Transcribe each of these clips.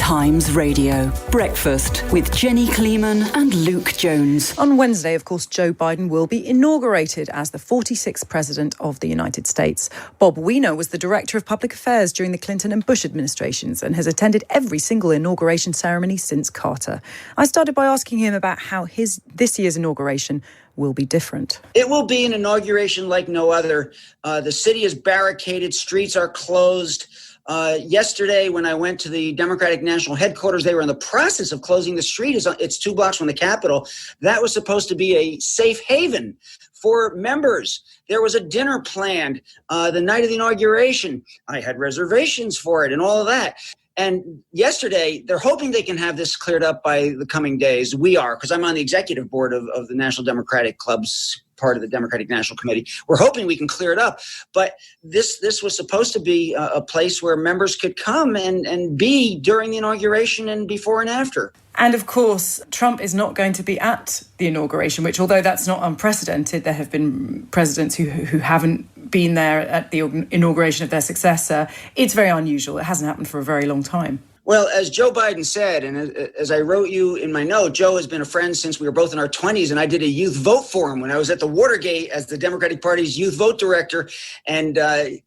Times Radio. Breakfast with Jenny Kleeman and LukeJones. On Wednesday, of course, Joe Biden will be inaugurated as the 46th President of the United States. Bob Weiner was the Director of Public Affairs during the Clinton and Bush administrations and has attended every single inauguration ceremony since Carter. I started by asking him about how this year's inauguration will be different. It will be an inauguration like no other. The city is barricaded, streets are closed. Yesterday, when I went to the Democratic National Headquarters, they were in the process of closing the street. It's 2 blocks from the Capitol. That was supposed to be a safe haven for members. There was a dinner planned the night of the inauguration. I had reservations for it and all of that. And yesterday, they're hoping they can have this cleared up by the coming days. We are, because I'm on the executive board of the National Democratic Club's part of the Democratic National Committee. We're hoping we can clear it up. But this was supposed to be a place where members could come and be during the inauguration and before and after. And of course, Trump is not going to be at the inauguration, which, although that's not unprecedented, there have been presidents who haven't been there at the inauguration of their successor. It's very unusual. It hasn't happened for a very long time. Well, as Joe Biden said, and as I wrote you in my note, Joe has been a friend since we were both in our 20s, and I did a youth vote for him when I was at the Watergate as the Democratic Party's youth vote director, and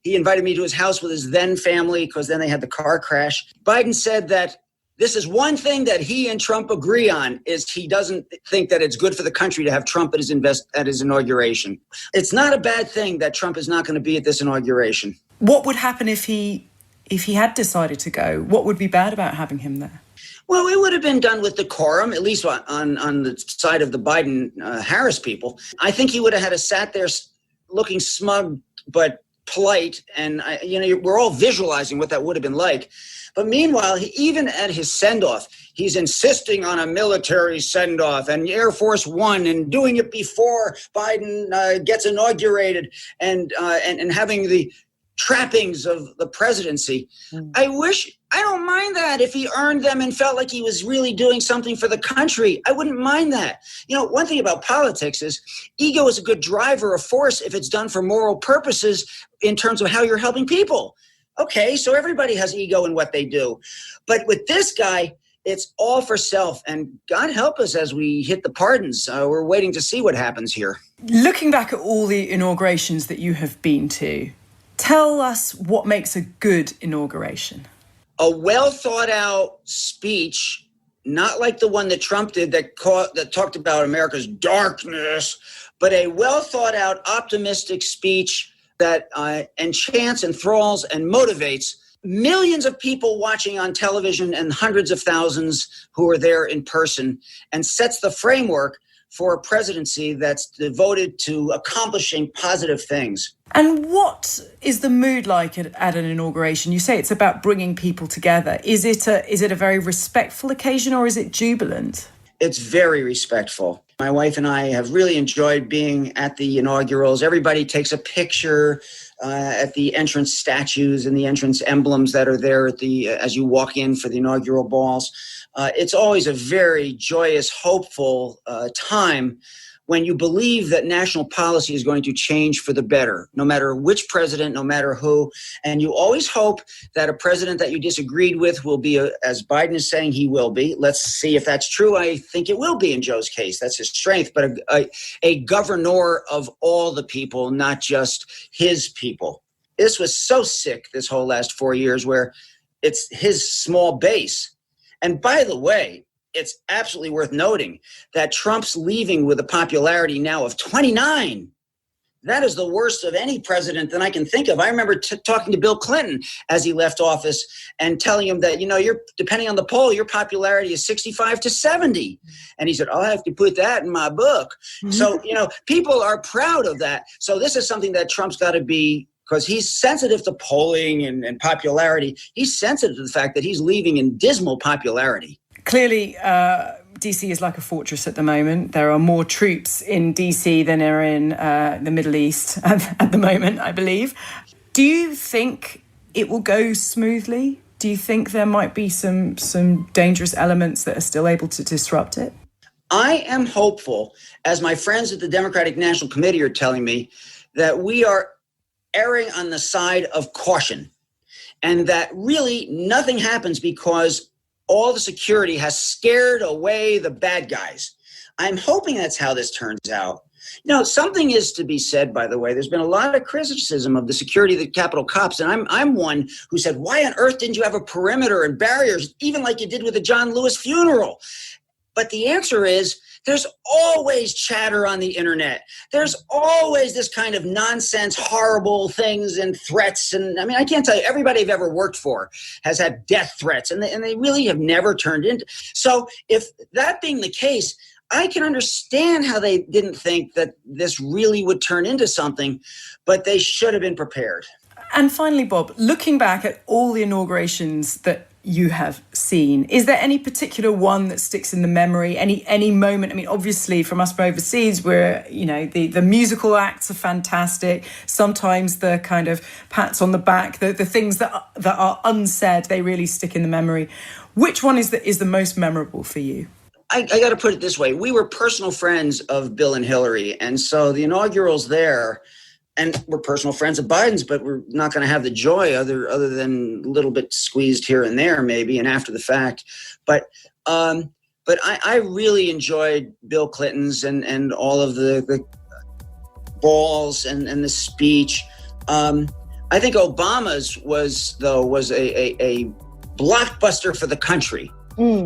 he invited me to his house with his then family because then they had the car crash. Biden said that this is one thing that he and Trump agree on, is he doesn't think that it's good for the country to have Trump at his inauguration. It's not a bad thing that Trump is not going to be at this inauguration. What would happen if he had decided to go? What would be bad about having him there? Well, it would have been done with decorum, at least on the side of the Biden-Harris people. I think he would have had to sat there looking smug but polite, and we're all visualizing what that would have been like. But meanwhile, even at his send-off, he's insisting on a military send-off and Air Force One and doing it before Biden gets inaugurated and having the trappings of the presidency. I don't mind that if he earned them and felt like he was really doing something for the country. I wouldn't mind that. One thing about politics is ego is a good driver of force if it's done for moral purposes in terms of how you're helping people. Okay, so everybody has ego in what they do. But with this guy, it's all for self. And God help us as we hit the pardons. We're waiting to see what happens here. Looking back at all the inaugurations that you have been to, tell us what makes a good inauguration. A well thought out speech, not like the one that Trump did that talked about America's darkness, but a well thought out, optimistic speech that enchants, enthralls, and motivates millions of people watching on television and hundreds of thousands who are there in person, and sets the framework for a presidency that's devoted to accomplishing positive things. And what is the mood like at an inauguration? You say it's about bringing people together. Is it a very respectful occasion, or is it jubilant? It's very respectful. My wife and I have really enjoyed being at the inaugurals. Everybody takes a picture at the entrance statues and the entrance emblems that are there as you walk in for the inaugural balls. It's always a very joyous, hopeful time when you believe that national policy is going to change for the better, no matter which president, no matter who. And you always hope that a president that you disagreed with will be, as Biden is saying he will be. Let's see if that's true. I think it will be in Joe's case. That's his strength. But a governor of all the people, not just his people. This was so sick this whole last 4 years where it's his small base. And by the way, it's absolutely worth noting that Trump's leaving with a popularity now of 29. That is the worst of any president that I can think of. I remember talking to Bill Clinton as he left office and telling him that, you're depending on the poll, your popularity is 65 to 70. And he said, I'll have to put that in my book. Mm-hmm. So, people are proud of that. So this is something that Trump's got to be, because he's sensitive to polling and popularity. He's sensitive to the fact that he's leaving in dismal popularity. Clearly, DC is like a fortress at the moment. There are more troops in DC than are in the Middle East at the moment, I believe. Do you think it will go smoothly? Do you think there might be some dangerous elements that are still able to disrupt it? I am hopeful, as my friends at the Democratic National Committee are telling me, that we are erring on the side of caution, and that really nothing happens because all the security has scared away the bad guys. I'm hoping that's how this turns out. Something is to be said, by the way. There's been a lot of criticism of the security of the Capitol cops, and I'm one who said, why on earth didn't you have a perimeter and barriers, even like you did with the John Lewis funeral? But the answer is, there's always chatter on the internet. There's always this kind of nonsense, horrible things and threats. And I can't tell you, everybody I've ever worked for has had death threats, and they really have never turned into. So if that being the case, I can understand how they didn't think that this really would turn into something, but they should have been prepared. And finally, Bob, looking back at all the inaugurations that you have seen, is there any particular one that sticks in the memory? Any moment? Obviously, from us from overseas, where the musical acts are fantastic. Sometimes the kind of pats on the back, the things that are unsaid, they really stick in the memory. Which one is the most memorable for you? I got to put it this way. We were personal friends of Bill and Hillary. And so the inaugurals there, and we're personal friends of Biden's, but we're not going to have the joy other than a little bit squeezed here and there, maybe, and after the fact. But I really enjoyed Bill Clinton's and all of the balls and the speech. I think Obama's was a blockbuster for the country.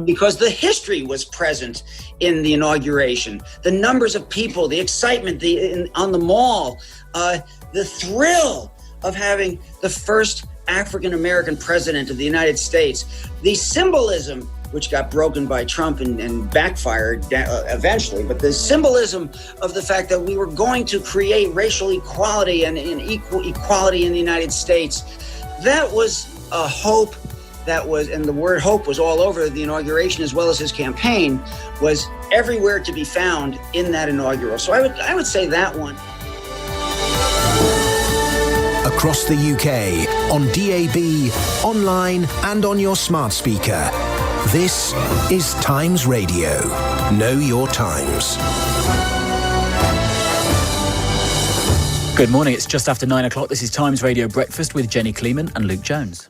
Because the history was present in the inauguration, the numbers of people, the excitement on the mall, the thrill of having the first African-American president of the United States, the symbolism, which got broken by Trump and backfired eventually, but the symbolism of the fact that we were going to create racial equality and equal equality in the United States, that was a hope. And the word hope was all over the inauguration, as well as his campaign, was everywhere to be found in that inaugural. So I would say that one. Across the UK, on DAB, online and on your smart speaker. This is Times Radio. Know your times. Good morning. It's just after 9 o'clock. This is Times Radio Breakfast with Jenny Kleeman and Luke Jones.